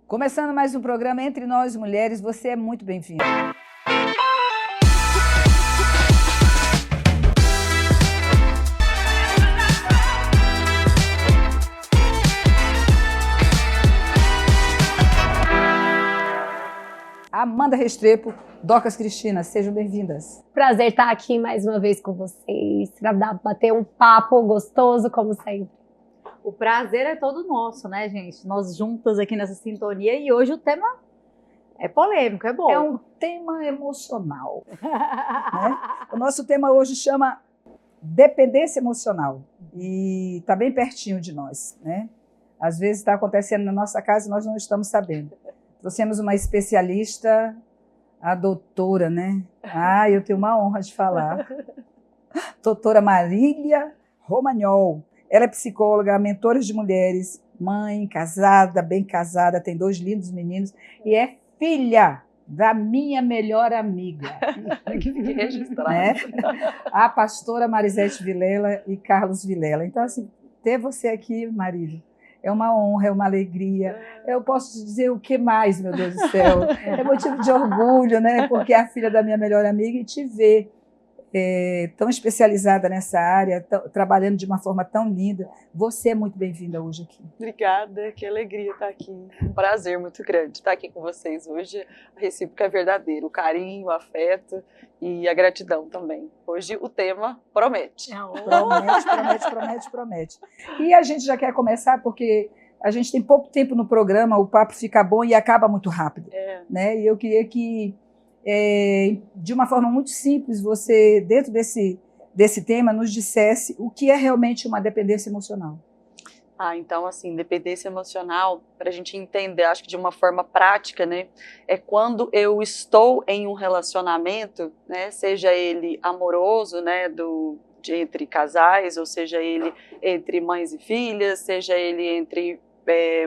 Começando mais um programa Entre Nós Mulheres, você é muito bem-vinda. Amanda Restrepo, Docas Cristina, sejam bem-vindas. Prazer estar aqui mais uma vez com vocês, para bater um papo gostoso, como sempre. O prazer é todo nosso, né, gente? Nós juntas aqui nessa sintonia e hoje o tema é polêmico, é bom. É um tema emocional. Né? O nosso tema hoje chama dependência emocional e está bem pertinho de nós, né? Às vezes está acontecendo na nossa casa e nós não estamos sabendo. Trouxemos uma especialista, a doutora, né? Eu tenho uma honra de falar. Doutora Marília Romagnol. Ela é psicóloga, mentora de mulheres, mãe, casada, bem casada, tem 2 lindos meninos e é filha da minha melhor amiga. Que fique registrado. Né? A pastora Marisete Vilela e Carlos Vilela. Então, assim, ter você aqui, Marília, é uma honra, é uma alegria. Eu posso te dizer o que mais, meu Deus do céu. É motivo de orgulho, né? Porque é a filha da minha melhor amiga e te ver tão especializada nessa área, trabalhando de uma forma tão linda. Você é muito bem-vinda hoje aqui. Obrigada, que alegria estar aqui. Um prazer muito grande estar aqui com vocês hoje. A recíproca é verdadeira, o carinho, o afeto e a gratidão também. Hoje o tema promete. Promete. E a gente já quer começar porque a gente tem pouco tempo no programa, o papo fica bom e acaba muito rápido. Né? E eu queria que de uma forma muito simples, você, dentro desse tema, nos dissesse o que é realmente uma dependência emocional. Então, assim, dependência emocional, para a gente entender, acho que de uma forma prática, né, é quando eu estou em um relacionamento, né, seja ele amoroso, né, entre casais, ou seja ele entre mães e filhas, seja ele entre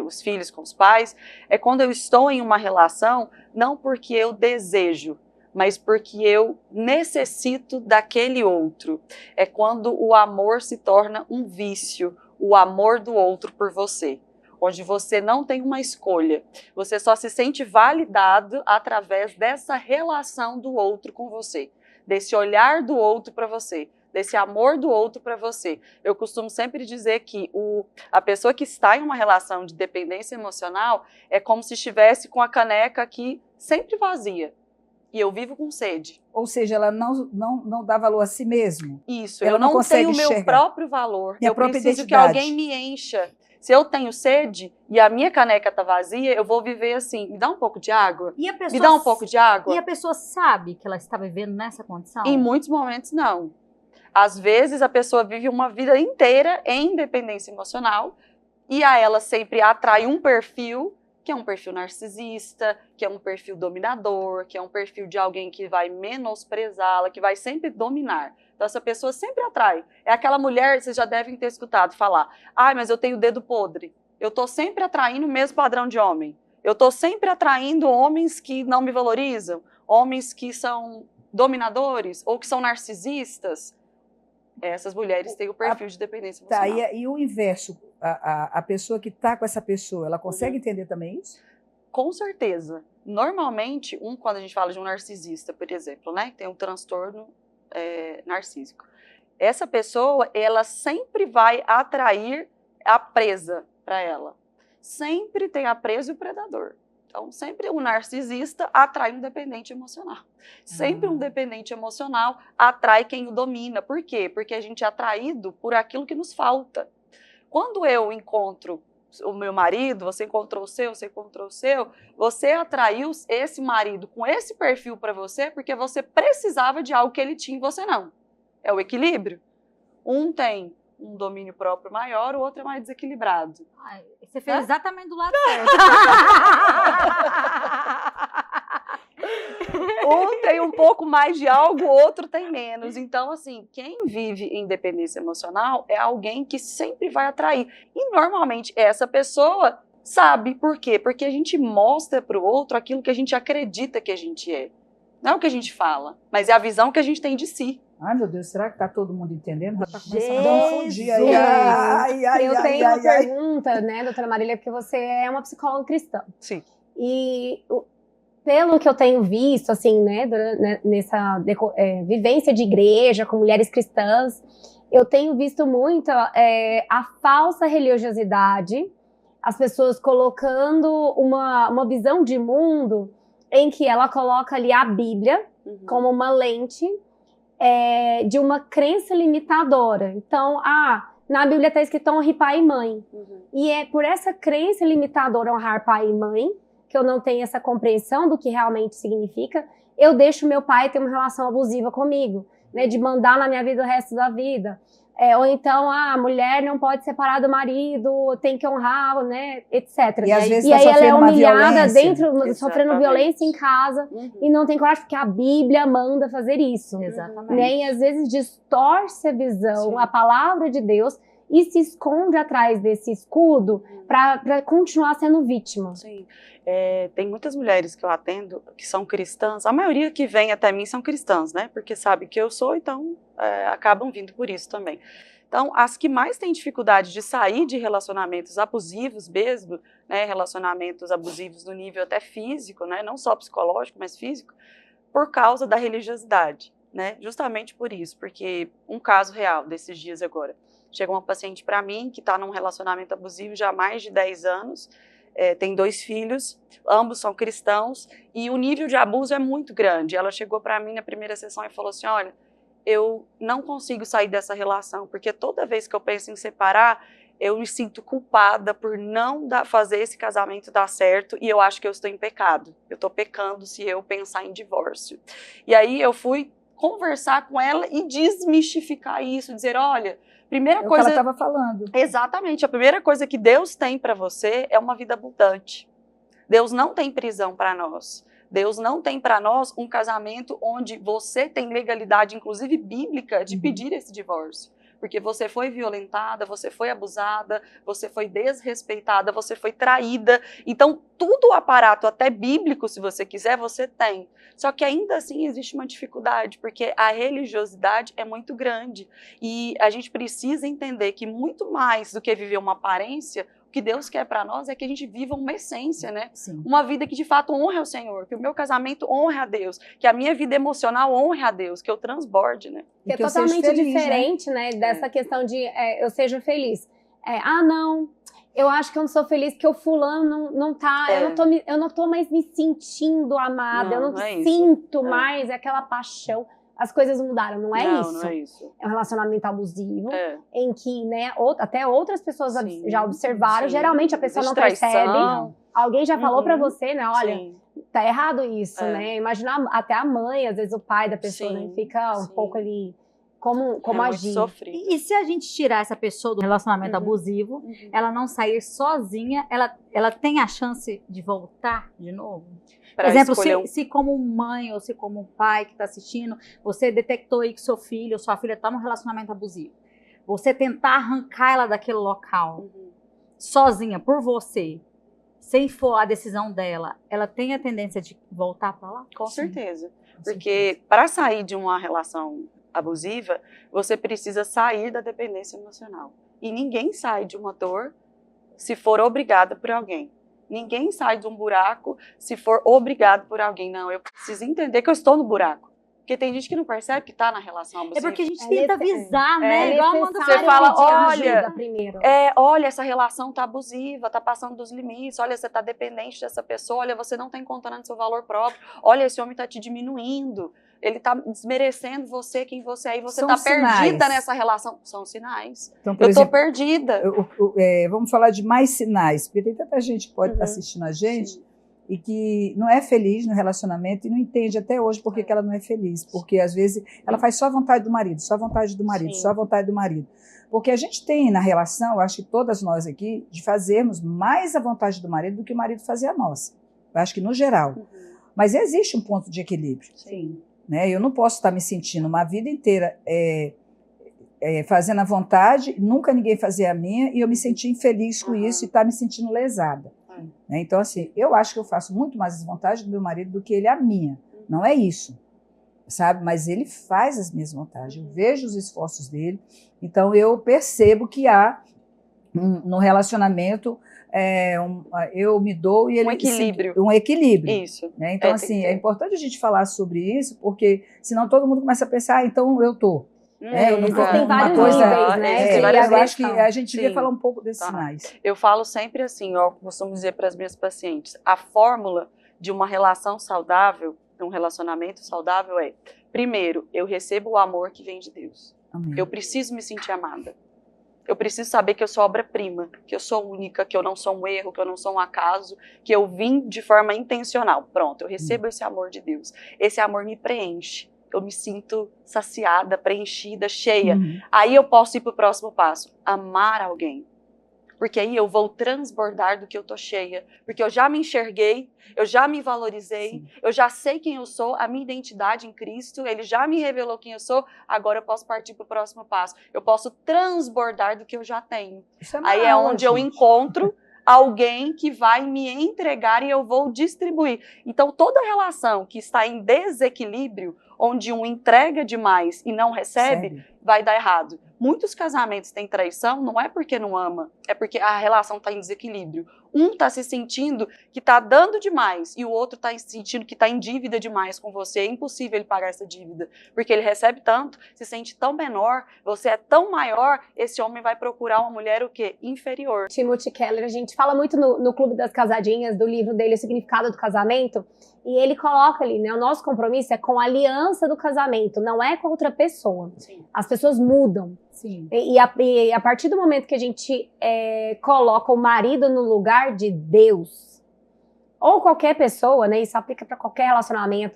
os filhos com os pais, é quando eu estou em uma relação, não porque eu desejo, mas porque eu necessito daquele outro. É quando o amor se torna um vício, o amor do outro por você, onde você não tem uma escolha, você só se sente validado através dessa relação do outro com você, desse olhar do outro para você, desse amor do outro para você. Eu costumo sempre dizer que a pessoa que está em uma relação de dependência emocional é como se estivesse com a caneca aqui sempre vazia. E eu vivo com sede. Ou seja, ela não dá valor a si mesmo. Isso, eu não tenho o meu próprio valor. Eu preciso que alguém me encha. Se eu tenho sede e a minha caneca está vazia, eu vou viver assim, me dá um pouco de água? Me dá um pouco de água? E a pessoa sabe que ela está vivendo nessa condição? Em muitos momentos, não. Às vezes, a pessoa vive uma vida inteira em dependência emocional e a ela sempre atrai um perfil, que é um perfil narcisista, que é um perfil dominador, que é um perfil de alguém que vai menosprezá-la, que vai sempre dominar. Então, essa pessoa sempre atrai. É aquela mulher, vocês já devem ter escutado falar, mas eu tenho dedo podre. Eu estou sempre atraindo o mesmo padrão de homem. Eu estou sempre atraindo homens que não me valorizam, homens que são dominadores ou que são narcisistas. Essas mulheres têm o perfil de dependência emocional. E o inverso, a pessoa que está com essa pessoa, ela consegue entender também isso? Com certeza. Normalmente, quando a gente fala de um narcisista, por exemplo, né, que tem um transtorno narcísico, essa pessoa, ela sempre vai atrair a presa para ela. Sempre tem a presa e o predador. Então, sempre um narcisista atrai um dependente emocional. Sempre um dependente emocional atrai quem o domina. Por quê? Porque a gente é atraído por aquilo que nos falta. Quando eu encontro o meu marido, você encontrou o seu, você atraiu esse marido com esse perfil para você porque você precisava de algo que ele tinha e você não. É o equilíbrio. Um tem um domínio próprio maior, o outro é mais desequilibrado. Você fez exatamente do lado certo. Um tem um pouco mais de algo, o outro tem menos. Então, assim, quem vive em dependência emocional é alguém que sempre vai atrair. E, normalmente, essa pessoa sabe por quê? Porque a gente mostra para o outro aquilo que a gente acredita que a gente é. Não é o que a gente fala, mas é a visão que a gente tem de si. Ai, meu Deus, será que está todo mundo entendendo? Já está começando Jesus! a confundir aí. Eu tenho uma pergunta, né, doutora Marília, porque você é uma psicóloga cristã. Sim. E pelo que eu tenho visto, assim, né, nessa vivência de igreja com mulheres cristãs, eu tenho visto muito a falsa religiosidade, as pessoas colocando uma visão de mundo em que ela coloca ali a Bíblia como uma lente de uma crença limitadora. Então, na Bíblia está escrito honre pai e mãe. E é por essa crença limitadora, honrar pai e mãe, que eu não tenho essa compreensão do que realmente significa, eu deixo meu pai ter uma relação abusiva comigo, né, de mandar na minha vida o resto da vida. Ou então, a mulher não pode separar do marido, tem que honrar, né, etc. E às vezes e aí ela é humilhada Exatamente. sofrendo violência em casa, e não tem coragem, porque a Bíblia manda fazer isso. Exatamente. Né? E às vezes distorce a visão, Sim. a palavra de Deus, e se esconde atrás desse escudo para continuar sendo vítima. Sim. Tem muitas mulheres que eu atendo que são cristãs, a maioria que vem até mim são cristãs, né? Porque sabe que eu sou, então acabam vindo por isso também. Então, as que mais têm dificuldade de sair de relacionamentos abusivos mesmo, né? Relacionamentos abusivos no nível até físico, né? Não só psicológico, mas físico, por causa da religiosidade, né? Justamente por isso, porque um caso real desses dias agora. Chega uma paciente para mim que está num relacionamento abusivo já há mais de 10 anos, tem 2 filhos, ambos são cristãos, e o nível de abuso é muito grande. Ela chegou para mim na primeira sessão e falou assim, olha, eu não consigo sair dessa relação, porque toda vez que eu penso em separar, eu me sinto culpada por não fazer esse casamento dar certo, e eu acho que eu estou em pecado. Eu estou pecando se eu pensar em divórcio. E aí eu fui conversar com ela e desmistificar isso, dizer, olha, primeira coisa que ela estava falando. Exatamente. A primeira coisa que Deus tem para você é uma vida abundante. Deus não tem prisão para nós. Deus não tem para nós um casamento onde você tem legalidade, inclusive bíblica, de pedir esse divórcio. Porque você foi violentada, você foi abusada, você foi desrespeitada, você foi traída. Então, tudo o aparato, até bíblico, se você quiser, você tem. Só que ainda assim existe uma dificuldade, porque a religiosidade é muito grande. E a gente precisa entender que muito mais do que viver uma aparência, o que Deus quer para nós é que a gente viva uma essência, né? Sim. Uma vida que de fato honre ao Senhor, que o meu casamento honre a Deus, que a minha vida emocional honre a Deus, que eu transborde, né? Que é que eu seja totalmente feliz, diferente, né, dessa questão de eu seja feliz. Não, eu acho que eu não sou feliz porque o fulano não tá, eu não tô mais me sentindo amada, eu não é sinto mais aquela paixão. As coisas mudaram, não é isso? Não é isso. É um relacionamento abusivo, em que, né, até outras pessoas já observaram, sim. geralmente a pessoa não Distraição. percebe. Alguém já falou pra você, né, olha, Sim. tá errado isso, né? Imagina até a mãe, às vezes o pai da pessoa, né, fica um sim. pouco ali, como É agir. muito sofrido. E se a gente tirar essa pessoa do relacionamento abusivo, ela não sair sozinha, ela tem a chance de voltar de novo? Por Pra exemplo, escolher se como mãe ou se como pai que está assistindo, você detectou aí que seu filho ou sua filha está num relacionamento abusivo, você tentar arrancar ela daquele local sozinha, por você, sem for a decisão dela, ela tem a tendência de voltar para lá? Com certeza. Porque para sair de uma relação abusiva, você precisa sair da dependência emocional. E ninguém sai de uma dor se for obrigada por alguém. Ninguém sai de um buraco se for obrigado por alguém. Não, eu preciso entender que eu estou no buraco. Porque tem gente que não percebe que está na relação abusiva. É porque a gente tenta avisar, né? Igual você fala, olha, primeiro. olha, essa relação tá abusiva, tá passando dos limites, olha, você tá dependente dessa pessoa, olha, você não tá encontrando seu valor próprio, olha, esse homem tá te diminuindo, ele tá desmerecendo você, quem você é, e você tá perdida nessa relação. São sinais. Então, eu tô perdida. Vamos falar de mais sinais, porque tem tanta gente que pode estar assistindo a gente e que não é feliz no relacionamento e não entende até hoje por que ela não é feliz. Porque, às vezes, ela faz só a vontade do marido, só a vontade do marido, só a vontade do marido. Porque a gente tem na relação, eu acho que todas nós aqui, de fazermos mais a vontade do marido do que o marido fazia a nossa. Eu acho que no geral. Mas existe um ponto de equilíbrio. Sim. Né? Eu não posso estar me sentindo uma vida inteira fazendo a vontade, nunca ninguém fazia a minha, e eu me sentir infeliz com isso e estar me sentindo lesada. Né? Então, assim, eu acho que eu faço muito mais as vontades do meu marido do que ele a minha. Não é isso. sabe? Mas ele faz as minhas vontades, eu vejo os esforços dele, então eu percebo que há no relacionamento eu me dou e ele... Um equilíbrio. Um equilíbrio. Isso. Né? Então, assim, é importante a gente falar sobre isso, porque senão todo mundo começa a pensar, então eu tô. Eu não tô Existem uma vários coisa, níveis, né? Existem eu várias acho que níveis. a gente devia Sim. falar um pouco desses Tá. sinais. Eu falo sempre assim, ó, costumo dizer para as minhas pacientes, a fórmula de uma relação saudável, de um relacionamento saudável é, primeiro, eu recebo o amor que vem de Deus. Amém. Eu preciso me sentir amada. Eu preciso saber que eu sou obra-prima, que eu sou única, que eu não sou um erro, que eu não sou um acaso, que eu vim de forma intencional. Pronto, eu recebo esse amor de Deus. Esse amor me preenche. Eu me sinto saciada, preenchida, cheia. Aí eu posso ir para o próximo passo, amar alguém. Porque aí eu vou transbordar do que eu tô cheia. Porque eu já me enxerguei, eu já me valorizei, Sim. eu já sei quem eu sou, a minha identidade em Cristo, ele já me revelou quem eu sou, agora eu posso partir para o próximo passo. Eu posso transbordar do que eu já tenho. Isso é Aí é maior, onde eu gente. encontro alguém que vai me entregar e eu vou distribuir. Então, toda relação que está em desequilíbrio, onde um entrega demais e não recebe, Sério? vai dar errado. Muitos casamentos têm traição, não é porque não ama, é porque a relação está em desequilíbrio. Um está se sentindo que está dando demais e o outro está sentindo que está em dívida demais com você. É impossível ele pagar essa dívida, porque ele recebe tanto, se sente tão menor, você é tão maior, esse homem vai procurar uma mulher o quê? Inferior. Timothy Keller, a gente fala muito no Clube das Casadinhas, do livro dele, O Significado do Casamento, e ele coloca ali, né, o nosso compromisso é com a aliança do casamento, não é com outra pessoa. Sim. As pessoas mudam. Sim. E a partir do momento que a gente coloca o marido no lugar de Deus, ou qualquer pessoa, né, isso aplica para qualquer relacionamento,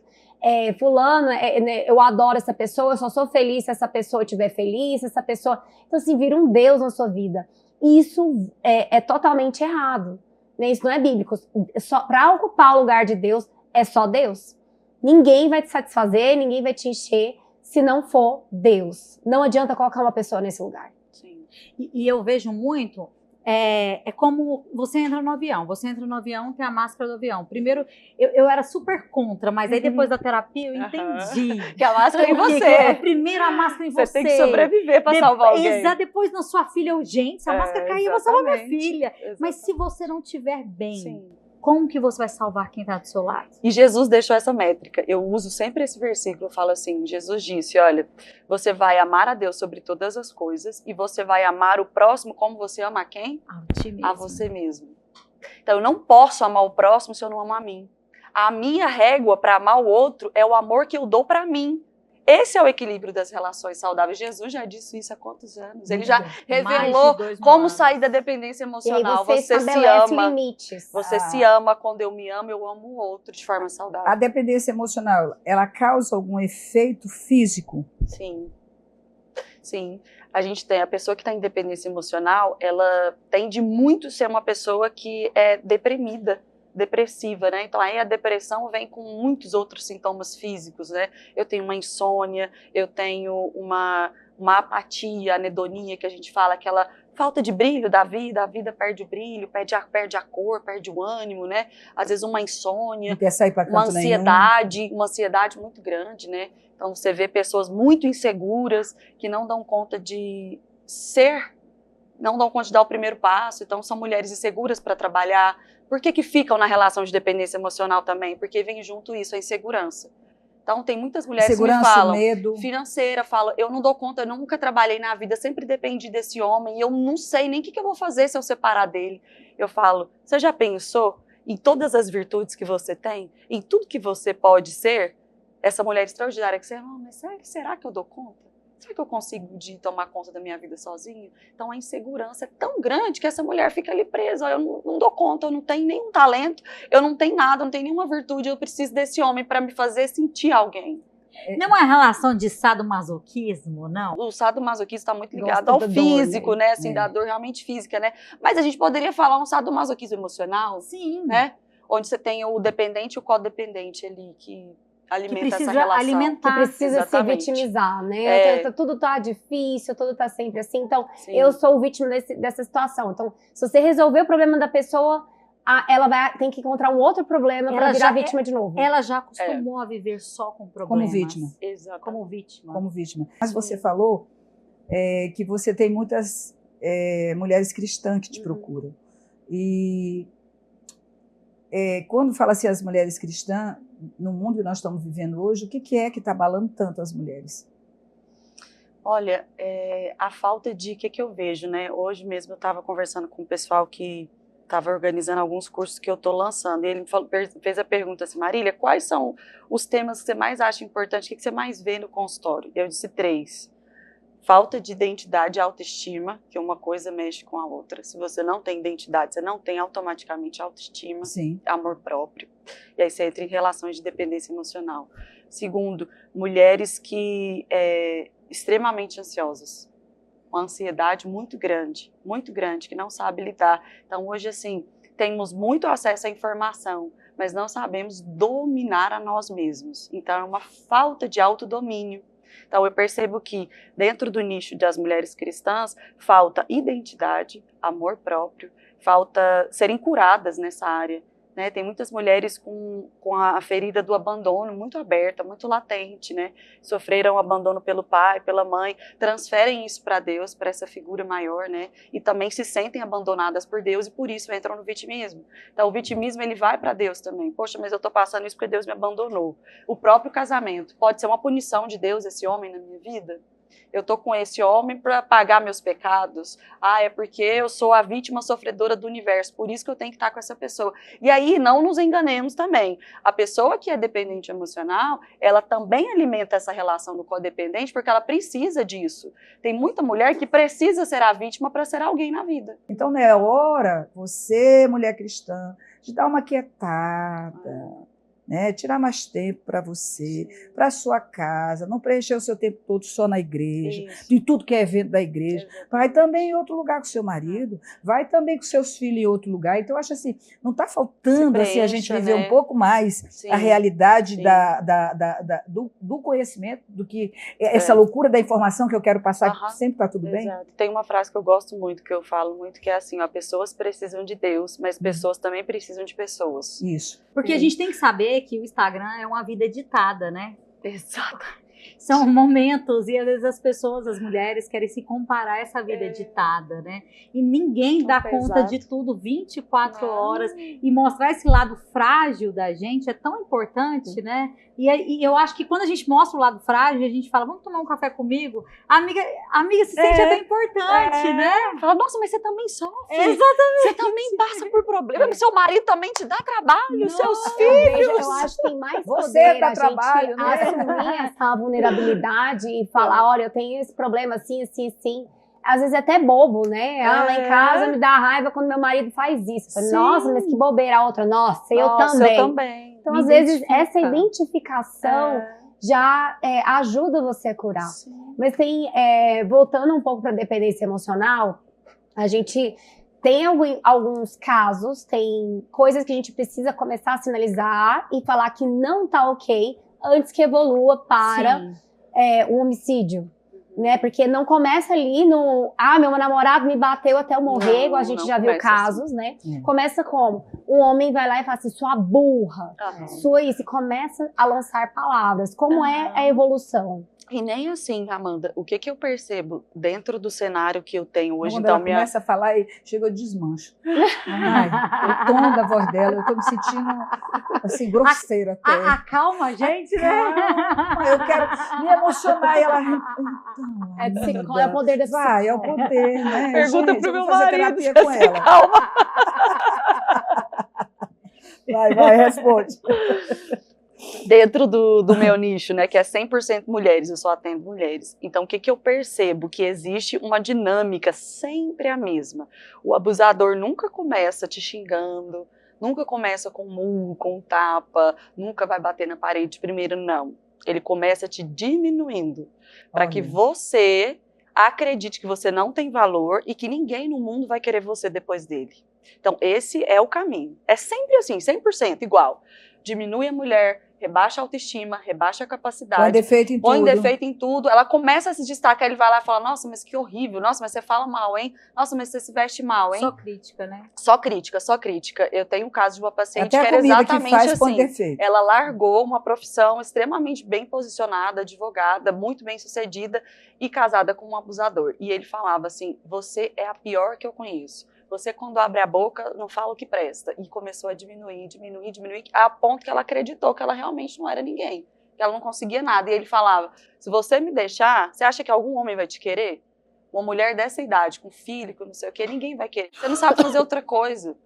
fulano, né, eu adoro essa pessoa, eu só sou feliz se essa pessoa estiver feliz, se essa pessoa... Então, assim, vira um Deus na sua vida. Isso é totalmente errado, né? Isso não é bíblico. Para ocupar o lugar de Deus, é só Deus. Ninguém vai te satisfazer, ninguém vai te encher se não for Deus. Não adianta colocar uma pessoa nesse lugar. Sim. E eu vejo muito, é como você entra no avião. Você entra no avião, tem a máscara do avião. Primeiro, eu era super contra, mas aí depois da terapia eu entendi. Que a máscara em Porque você. primeiro a máscara em você. Você tem que sobreviver para salvar alguém. Exato, depois na sua filha, gente, se a máscara cair, eu vou salvar minha filha. Exatamente. Mas se você não estiver bem, Sim. como que você vai salvar quem está do seu lado? E Jesus deixou essa métrica. Eu uso sempre esse versículo, eu falo assim, Jesus disse, olha, você vai amar a Deus sobre todas as coisas e você vai amar o próximo como você ama a quem? A ti mesmo. A você mesmo. Então eu não posso amar o próximo se eu não amo a mim. A minha régua para amar o outro é o amor que eu dou para mim. Esse é o equilíbrio das relações saudáveis. Jesus já disse isso há quantos anos? Ele já revelou como sair da dependência emocional. E aí você se estabelece ama. limites. Você se ama. Quando eu me amo, eu amo o outro de forma saudável. A dependência emocional, ela causa algum efeito físico? Sim. Sim. A gente tem a pessoa que está em dependência emocional, ela tende muito a ser uma pessoa que é deprimida, depressiva, né? Então aí a depressão vem com muitos outros sintomas físicos, né? Eu tenho uma insônia, eu tenho uma apatia, anedonia, que a gente fala, aquela falta de brilho da vida, a vida perde o brilho, perde a cor, perde o ânimo, né? Às vezes uma insônia, Não quer sair para uma canto ansiedade muito grande, né? Então você vê pessoas muito inseguras que não dão conta de ser, não dão conta de dar o primeiro passo, então são mulheres inseguras para trabalhar. Por que ficam na relação de dependência emocional também? Porque vem junto isso, a insegurança. Então tem muitas mulheres que me falam, medo. financeira, falam, eu não dou conta, eu nunca trabalhei na vida, sempre dependi desse homem, e eu não sei nem o que eu vou fazer se eu separar dele. Eu falo, você já pensou em todas as virtudes que você tem, em tudo que você pode ser? Essa mulher extraordinária que você, mas será que eu dou conta? Será que eu consigo tomar conta da minha vida sozinha? Então a insegurança é tão grande que essa mulher fica ali presa. Eu não dou conta, eu não tenho nenhum talento, eu não tenho nada, eu não tenho nenhuma virtude, eu preciso desse homem para me fazer sentir alguém. Não é uma relação de sadomasoquismo, não? O sadomasoquismo está muito ligado Gosta ao da dor, físico, né? Assim, É. da dor realmente física, né? Mas a gente poderia falar um sadomasoquismo emocional, Sim. né? Onde você tem o dependente e o codependente ali, que alimenta Que precisa essa relação. alimentar. Que precisa exatamente. se vitimizar, né? Tudo tá difícil, tudo tá sempre assim. Então, Sim. eu sou o vítima dessa situação. Então, se você resolver o problema da pessoa, ela tem que encontrar um outro problema Ela para virar já vítima de novo. Ela já acostumou a viver só com problemas. Como vítima. Exato. Como vítima. Como vítima. Mas você falou que você tem muitas mulheres cristãs que te procuram. E quando fala assim as mulheres cristãs, no mundo que nós estamos vivendo hoje, o que é que está abalando tanto as mulheres? Olha, a falta de... O que eu vejo, né? Hoje mesmo eu estava conversando com o pessoal que estava organizando alguns cursos que eu estou lançando. E ele fez a pergunta assim, Marília, quais são os temas que você mais acha importante? O que você mais vê no consultório? Eu disse 3. Falta de identidade e autoestima, que uma coisa mexe com a outra. Se você não tem identidade, você não tem automaticamente autoestima, Sim. amor próprio. E aí você entra em relações de dependência emocional. Segundo, mulheres que extremamente ansiosas. Uma ansiedade muito grande, que não sabe lidar. Então hoje, assim, temos muito acesso à informação, mas não sabemos dominar a nós mesmos. Então é uma falta de autodomínio. Então eu percebo que dentro do nicho das mulheres cristãs falta identidade, amor próprio, falta serem curadas nessa área. Né? Tem muitas mulheres com a ferida do abandono muito aberta, muito latente, né? Sofreram abandono pelo pai, pela mãe, transferem isso para Deus, para essa figura maior, né? E também se sentem abandonadas por Deus e por isso entram no vitimismo. Então o vitimismo ele vai para Deus também. Poxa, mas eu estou passando isso porque Deus me abandonou. O próprio casamento pode ser uma punição de Deus, esse homem na minha vida? Eu estou com esse homem para pagar meus pecados. É porque eu sou a vítima sofredora do universo, por isso que eu tenho que estar com essa pessoa. E aí, não nos enganemos também. A pessoa que é dependente emocional, ela também alimenta essa relação do codependente, porque ela precisa disso. Tem muita mulher que precisa ser a vítima para ser alguém na vida. Então, não é hora, você, mulher cristã, de dar uma quietada, né? Tirar mais tempo para você, para a sua casa, não preencher o seu tempo todo só na igreja, de tudo que é evento da igreja. Vai também em outro lugar com seu marido, vai também com seus filhos em outro lugar. Então, eu acho assim, não está faltando assim, a gente viver um pouco mais a realidade do conhecimento, do que essa loucura da informação que eu quero passar, que sempre está tudo bem. Tem uma frase que eu gosto muito, que eu falo muito, que é assim, pessoas precisam de Deus, mas pessoas também precisam de pessoas. Isso. Porque a gente tem que saber que o Instagram é uma vida editada, né? Exato. São momentos, e às vezes as pessoas, as mulheres, querem se comparar a essa vida editada, né? E ninguém dá conta de tudo 24 horas. E mostrar esse lado frágil da gente é tão importante, né? E eu acho que quando a gente mostra o lado frágil, a gente fala, vamos tomar um café comigo? A amiga se sente até importante, né? Fala, nossa, mas você também sofre. Exatamente. Você também passa por problemas. Seu marido também te dá trabalho, seus filhos. Eu acho que tem mais você poder dá a trabalho, gente né? assumir essa vulnerabilidade e falar, olha, eu tenho esse problema assim, assim, assim. Às vezes é até bobo, né? Lá em casa me dá raiva quando meu marido faz isso. Falo, nossa, mas que bobeira. A outra, nossa, eu também. Então, às vezes, essa identificação já ajuda você a curar. Sim. Mas tem, voltando um pouco para a dependência emocional, a gente tem alguns casos, tem coisas que a gente precisa começar a sinalizar e falar que não tá ok antes que evolua para um homicídio. Né? Porque não começa ali no... meu namorado me bateu até eu morrer, igual a gente já viu casos, assim, né? Começa como? O homem vai lá e fala assim, sua burra, sua isso, e começa a lançar palavras. Como é a evolução? E nem assim, Amanda, o que eu percebo dentro do cenário que eu tenho hoje... Quando ela começa a falar, chega, eu desmancho. O tom da voz dela, eu tô me sentindo assim, grosseira até. Acalma a gente, né? Eu quero me emocionar e ela... Então, é o poder da Vai, é o poder, né? Pergunta gente, pro meu fazer marido, terapia com ela. Calma. Vai, responde. Dentro do meu nicho, né, que é 100% mulheres, eu só atendo mulheres. Então, o que eu percebo? Que existe uma dinâmica sempre a mesma. O abusador nunca começa te xingando, nunca começa com murro, com tapa, nunca vai bater na parede primeiro, não. Ele começa te diminuindo, para que você acredite que você não tem valor e que ninguém no mundo vai querer você depois dele. Então, esse é o caminho. É sempre assim, 100% igual. Diminui a mulher, rebaixa a autoestima, rebaixa a Põe capacidade, defeito em põe tudo. defeito em tudo, ela começa a se destacar, ele vai lá e fala, nossa, mas que horrível, nossa, mas você fala mal, hein? Nossa, mas você se veste mal, hein? Só crítica, né? Só crítica, só crítica. Eu tenho um caso de uma paciente Até que a era comida que exatamente faz põe assim. defeito. Ela largou uma profissão extremamente bem posicionada, advogada, muito bem sucedida e casada com um abusador. E ele falava assim, você é a pior que eu conheço. Você, quando abre a boca, não fala o que presta. E começou a diminuir, a ponto que ela acreditou que ela realmente não era ninguém, que ela não conseguia nada. E ele falava, se você me deixar, você acha que algum homem vai te querer? Uma mulher dessa idade, com filho, com não sei o quê, ninguém vai querer. Você não sabe fazer outra coisa.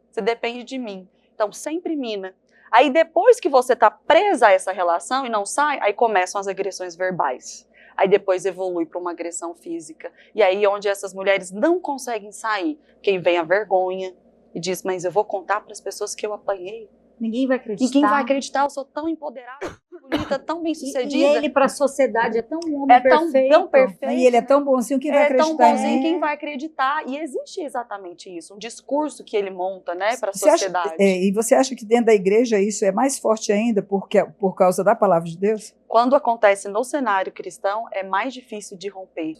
Você depende de mim. Então, sempre mina. Aí, depois que você tá presa a essa relação e não sai, aí começam as agressões verbais. Aí depois evolui para uma agressão física. E aí onde essas mulheres não conseguem sair, quem vem a vergonha e diz, mas eu vou contar para as pessoas que eu apanhei. Ninguém vai acreditar. Ninguém vai acreditar, eu sou tão empoderada, bonita, tão bem sucedida. E ele para a sociedade é tão um homem é tão perfeito. E ele é tão bonzinho, quem vai acreditar? É tão bonzinho, né? quem vai acreditar? E existe exatamente isso, um discurso que ele monta, né, para a Você acha- sociedade. e você acha que dentro da igreja isso é mais forte ainda por causa da palavra de Deus? Quando acontece no cenário cristão, é mais difícil de romper.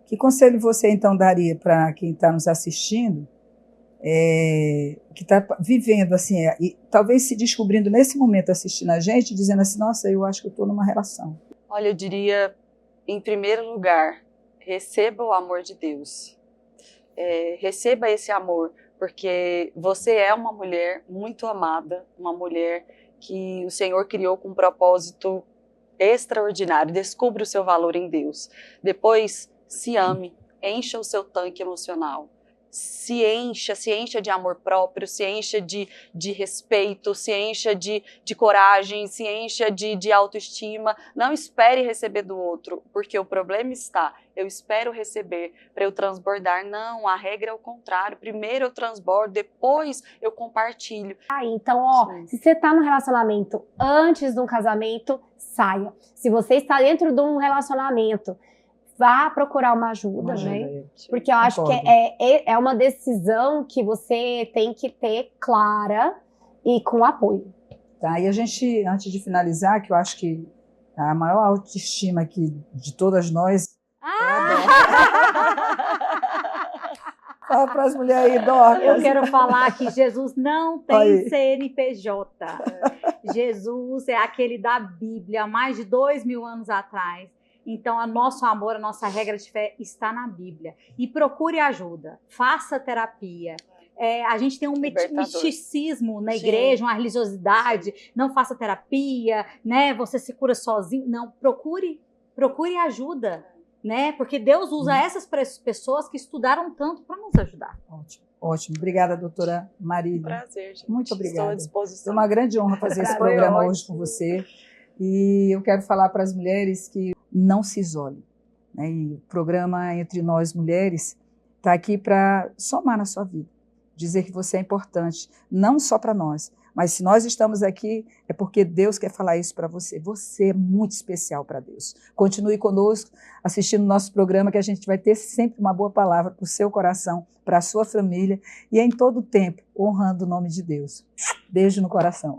Que conselho você então daria para quem está nos assistindo, que está vivendo assim, e talvez se descobrindo nesse momento assistindo a gente, dizendo assim, nossa, eu acho que eu estou numa relação. Olha, eu diria, em primeiro lugar, receba o amor de Deus. Receba esse amor, porque você é uma mulher muito amada, uma mulher que o Senhor criou com um propósito extraordinário. Descubra o seu valor em Deus. Depois, se ame, encha o seu tanque emocional. Se encha de amor próprio, se encha de respeito, se encha de coragem, se encha de autoestima. Não espere receber do outro, porque o problema está, eu espero receber para eu transbordar. Não, a regra é o contrário. Primeiro eu transbordo, depois eu compartilho. Então, ó, Sim. se você tá num relacionamento antes de um casamento, saia. Se você está dentro de um relacionamento, vá procurar uma ajuda, né? Porque eu acho que é uma decisão que você tem que ter clara e com apoio. Tá? E a gente, antes de finalizar, que eu acho que a maior autoestima aqui de todas nós fala para as mulheres aí, Dorcas. Eu quero falar que Jesus não tem Aí. CNPJ. Jesus é aquele da Bíblia, há mais de 2000 anos atrás. Então, o nosso amor, a nossa regra de fé está na Bíblia. E procure ajuda, faça terapia. A gente tem um misticismo na igreja, uma religiosidade, não faça terapia, né? Você se cura sozinho. Não, procure ajuda, né? Porque Deus usa essas pessoas que estudaram tanto para nos ajudar. Ótimo, ótimo. Obrigada, doutora Marília. Prazer, gente. Muito obrigada. Estou à disposição. Foi uma grande honra fazer esse Foi programa ótimo. hoje com você. E eu quero falar para as mulheres que não se isolem, né? E o programa Entre Nós Mulheres está aqui para somar na sua vida, dizer que você é importante, não só para nós, mas se nós estamos aqui é porque Deus quer falar isso para você. Você é muito especial para Deus. Continue conosco, assistindo o nosso programa, que a gente vai ter sempre uma boa palavra para o seu coração, para a sua família e em todo o tempo honrando o nome de Deus. Beijo no coração.